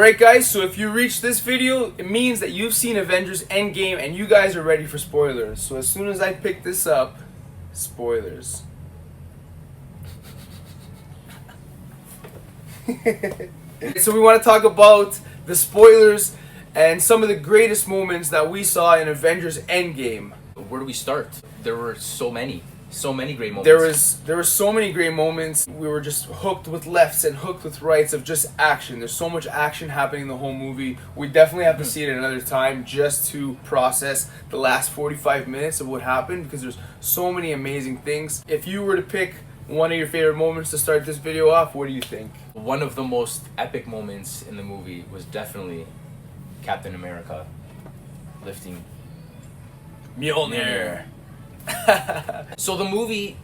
Alright guys, so if you reach this video, it means that you've seen Avengers Endgame and you guys are ready for spoilers. So as soon as I pick this up, spoilers. So we want to talk about the spoilers and some of the greatest moments that we saw in Avengers Endgame. Where do we start? There were so many great moments. There were so many great moments. We were just hooked with lefts and hooked with rights of just action. There's so much action happening in the whole movie. We definitely have to see it another time just to process the last 45 minutes of what happened, because there's so many amazing things. If you were to pick one of your favorite moments to start this video off, what do you think? One of the most epic moments in the movie was definitely Captain America lifting Mjolnir. So the movie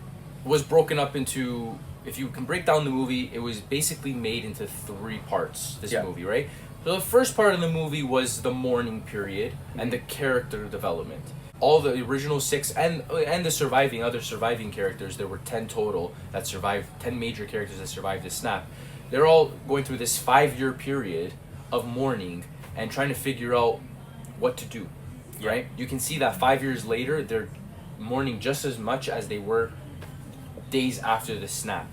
was broken up into, if you can break down the movie, it was basically made into 3 parts, this movie, right? So the first part of the movie was the mourning period and the character development. All the original 6 and the other surviving characters, there were 10 total that survived, 10 major characters that survived this snap. They're all going through this 5-year period of mourning and trying to figure out what to do, right? You can see that 5 years later, they're mourning just as much as they were days after the snap.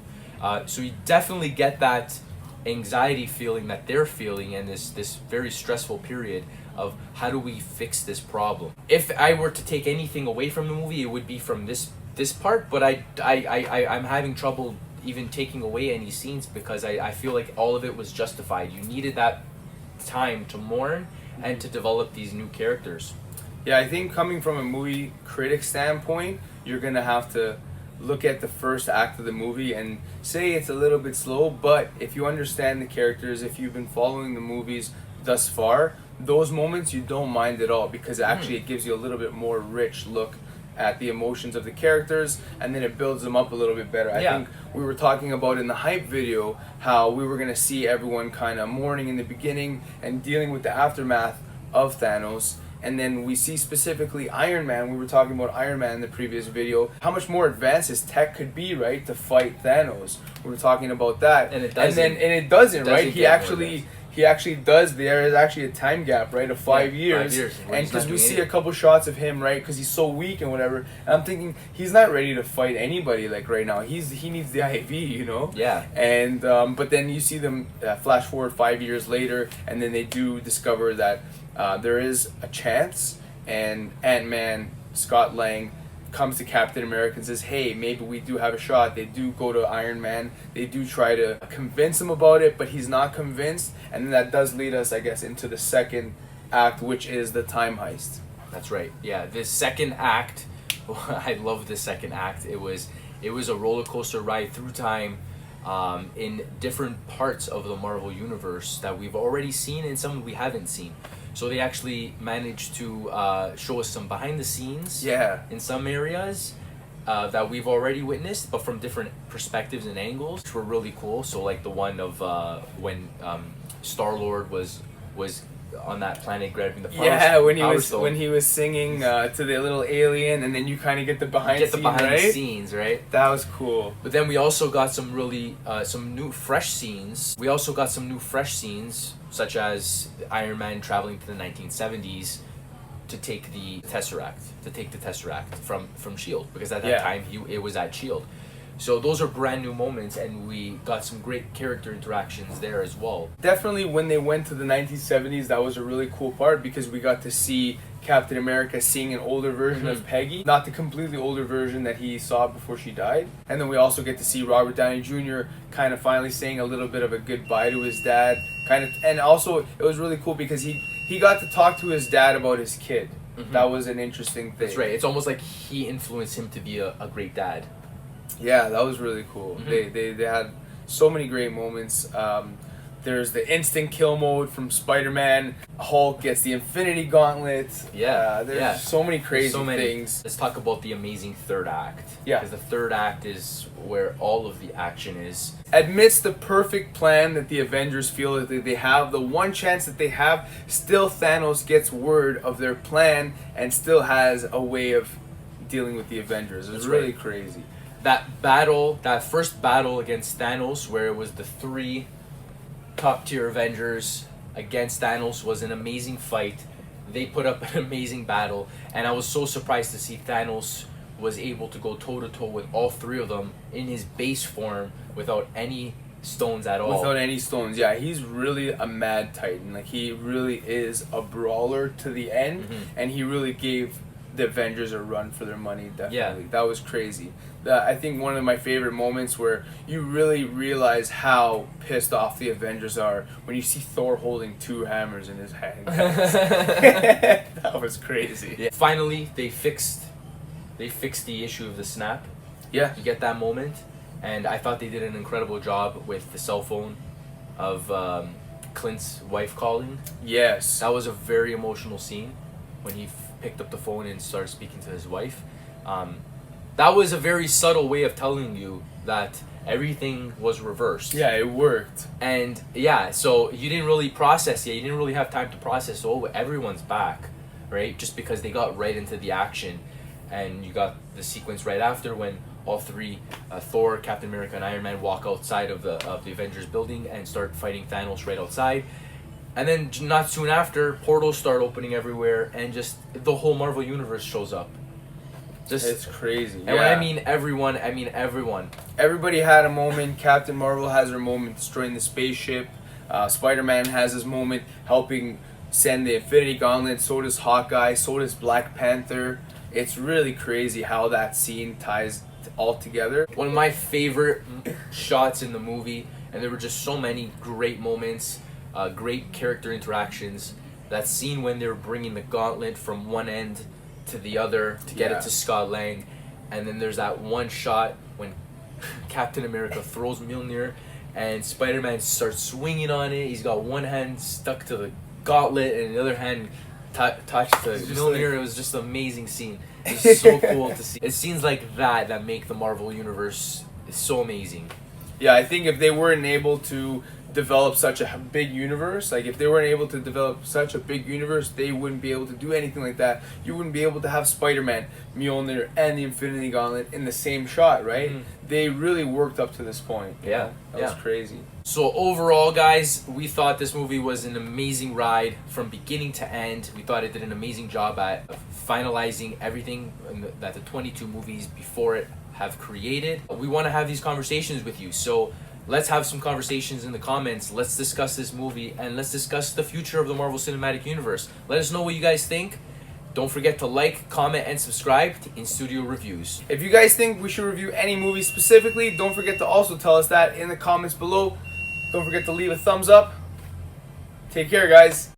So you definitely get that anxiety feeling that they're feeling, and this very stressful period of how do we fix this problem. If I were to take anything away from the movie, it would be from this part, but I'm having trouble even taking away any scenes because I feel like all of it was justified. You needed that time to mourn and to develop these new characters. Yeah, I think coming from a movie critic standpoint, you're going to have to look at the first act of the movie and say it's a little bit slow, but if you understand the characters, if you've been following the movies thus far, those moments you don't mind at all, because actually it gives you a little bit more rich look at the emotions of the characters, and then it builds them up a little bit better. I think we were talking about in the hype video how we were going to see everyone kind of mourning in the beginning and dealing with the aftermath of Thanos. And then we see specifically Iron Man. We were talking about Iron Man in the previous video. How much more advanced his tech could be, right, to fight Thanos. We were talking about that. And it doesn't. And it doesn't, right? He actually does. There is actually a time gap, right, of 5 years. 5 years. And because we see a couple shots of him, right, because he's so weak and whatever. And I'm thinking he's not ready to fight anybody like right now. He needs the IV, you know. Yeah. And but then you see them flash forward 5 years later, and then they do discover that there is a chance, and Ant-Man, Scott Lang, comes to Captain America and says, hey, maybe we do have a shot. They do go to Iron Man. They do try to convince him about it, but he's not convinced. And then that does lead us, I guess, into the second act, which is the time heist. That's right. Yeah, this second act, I love the second act. It was a roller coaster ride through time in different parts of the Marvel Universe that we've already seen and some we haven't seen. So they actually managed to show us some behind the scenes in some areas that we've already witnessed, but from different perspectives and angles, which were really cool. So like the one of when Star-Lord was on that planet grabbing the power when he was singing to the little alien, and then you kind of get the behind the scenes, right? That was cool. But then we also got some really some new fresh scenes. We also got some new fresh scenes, such as Iron Man traveling to the 1970s to take the Tesseract from Shield, because at that time it was at Shield. So those are brand new moments, and we got some great character interactions there as well. Definitely when they went to the 1970s, that was a really cool part, because we got to see Captain America seeing an older version of Peggy, not the completely older version that he saw before she died. And then we also get to see Robert Downey Jr. kind of finally saying a little bit of a goodbye to his dad. And also it was really cool because he got to talk to his dad about his kid. That was an interesting thing. That's right. It's almost like he influenced him to be a great dad. Yeah, that was really cool. They had so many great moments. There's the instant kill mode from Spider-Man. Hulk gets the Infinity Gauntlet. There's so many crazy things. Let's talk about the amazing third act. Yeah. Because the third act is where all of the action is. Amidst the perfect plan that the Avengers feel that they have, the one chance that they have, still Thanos gets word of their plan and still has a way of dealing with the Avengers. It's really crazy. That first battle against Thanos, where it was the 3 top tier Avengers against Thanos was an amazing fight. They put up an amazing battle, and I was so surprised to see Thanos was able to go toe to toe with all three of them in his base form without any stones at all. Without any stones, yeah, he's really a mad titan. Like, he really is a brawler to the end, and he really gave the Avengers a run for their money. Definitely, that was crazy. I think one of my favorite moments where you really realize how pissed off the Avengers are when you see Thor holding two hammers in his hand. That was crazy. Yeah. Finally, they fixed the issue of the snap. Yeah, You get that moment, and I thought they did an incredible job with the cell phone of Clint's wife calling. yes, That was a very emotional scene when he picked up the phone and started speaking to his wife. That was a very subtle way of telling you that everything was reversed. yeah, it worked. And yeah, so you didn't really process it. You didn't really have time to process, oh, everyone's back, right? Just because they got right into the action. And you got the sequence right after when all three, Thor, Captain America, and Iron Man, walk outside of the Avengers building and start fighting Thanos right outside. And then not soon after, portals start opening everywhere, and just the whole Marvel universe shows up. Just It's crazy. And when I mean everyone, I mean everyone. Everybody had a moment. Captain Marvel has her moment destroying the spaceship. Spider-Man has his moment helping send the Infinity Gauntlet. So does Hawkeye. So does Black Panther. It's really crazy how that scene ties all together. One of my favorite shots in the movie, and there were just so many great moments, great character interactions. That scene when they were bringing the gauntlet from one end to the other to get it to Scott Lang, and then there's that one shot when Captain America throws Mjolnir and Spider-Man starts swinging on it. He's got one hand stuck to the gauntlet and the other hand touched the Mjolnir. It was just an amazing scene. It was so cool to see. It's scenes like that make the Marvel universe so amazing. Yeah, I think if they weren't able to develop such a big universe, like if they weren't able to develop such a big universe, they wouldn't be able to do anything like that. You wouldn't be able to have Spider-Man, Mjolnir, and the Infinity Gauntlet in the same shot, right? They really worked up to this point. Yeah, That was crazy. So overall, guys, we thought this movie was an amazing ride from beginning to end. We thought it did an amazing job at finalizing everything that the 22 movies before it have created. We want to have these conversations with you, so let's have some conversations in the comments. Let's discuss this movie, and let's discuss the future of the Marvel Cinematic Universe. Let us know what you guys think. Don't forget to like, comment, and subscribe to In Studio Reviews. If you guys think we should review any movie specifically, don't forget to also tell us that in the comments below. Don't forget to leave a thumbs up. Take care, guys.